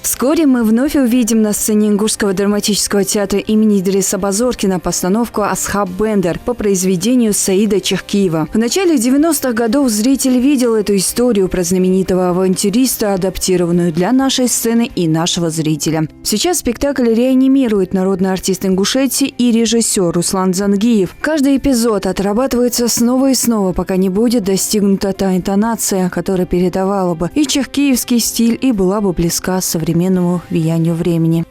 Вскоре мы вновь увидим на сцене Ингушского драматического театра имени Идриса Базоркина постановку «Асхаб Бендер» по произведению Саида Чехкиева. В начале 90-х годов зритель видел эту историю про знаменитого авантюриста, адаптированную для нашей сцены и нашего зрителя. Сейчас спектакль реанимирует народный артист Ингушетии и режиссер Руслан Зангиев. Каждый эпизод отрабатывается снова и снова, пока не будет достигнута та интонация, которая передавала бы и чехкиевский стиль, и была бы близка современному влиянию времени.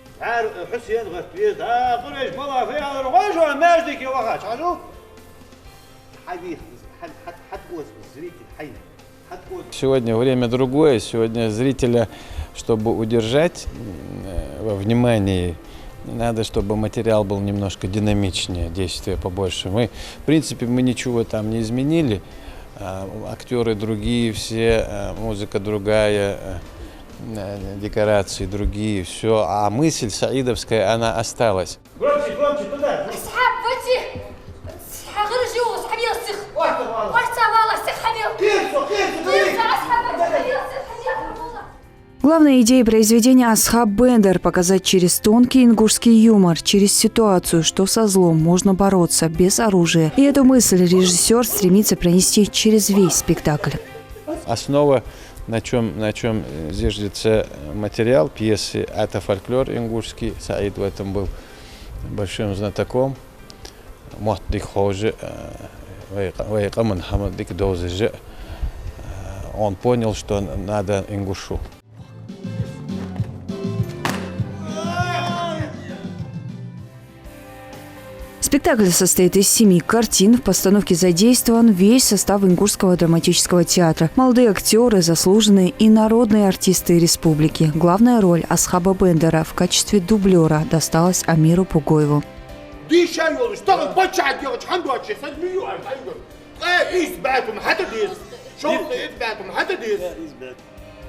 Сегодня время другое. Сегодня зрителя, чтобы удержать во внимании, надо, чтобы материал был немножко динамичнее, действия побольше. В принципе, мы ничего там не изменили. Актеры другие, все, музыка другая, декорации другие, все. А мысль саидовская, она осталась. Громче, громче, туда! Главная идея произведения «Асхаб Бендер» – показать через тонкий ингушский юмор, через ситуацию, что со злом можно бороться без оружия. И эту мысль режиссер стремится пронести через весь спектакль. Основа, на чем зиждется материал пьесы, это фольклор ингушский. Саид в этом был большим знатоком. Он понял, что надо ингушу. Спектакль состоит из 7 картин. В постановке задействован весь состав Ингушского драматического театра. Молодые актеры, заслуженные и народные артисты республики. Главная роль Асхаба Бендера в качестве дублера досталась Амиру Пугоеву.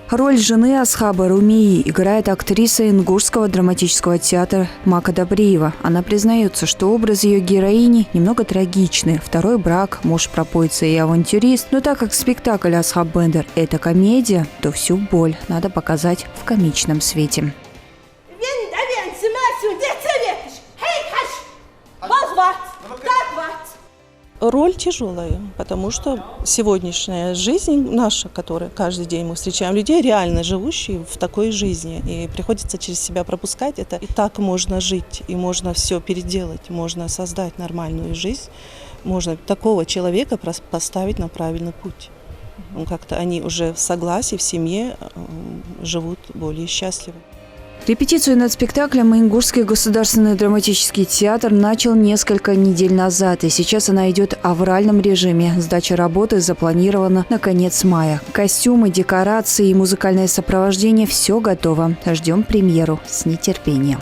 Роль жены Асхаба Румии играет актриса Ингушского драматического театра Мака Добриева. Она признается, что образ ее героини немного трагичный. Второй брак, муж пропойца и авантюрист. Но так как спектакль «Асхаб Бендер» – это комедия, то всю боль надо показать в комичном свете. Роль тяжелая, потому что сегодняшняя жизнь наша, которая каждый день мы встречаем людей, реально живущие в такой жизни. И приходится через себя пропускать это. И так можно жить, и можно все переделать, можно создать нормальную жизнь, можно такого человека поставить на правильный путь. Как-то они уже в согласии, в семье живут более счастливо. Репетицию над спектаклем Ингушский государственный драматический театр начал несколько недель назад, и сейчас она идет в авральном режиме. Сдача работы запланирована на конец мая. Костюмы, декорации и музыкальное сопровождение – все готово. Ждем премьеру с нетерпением.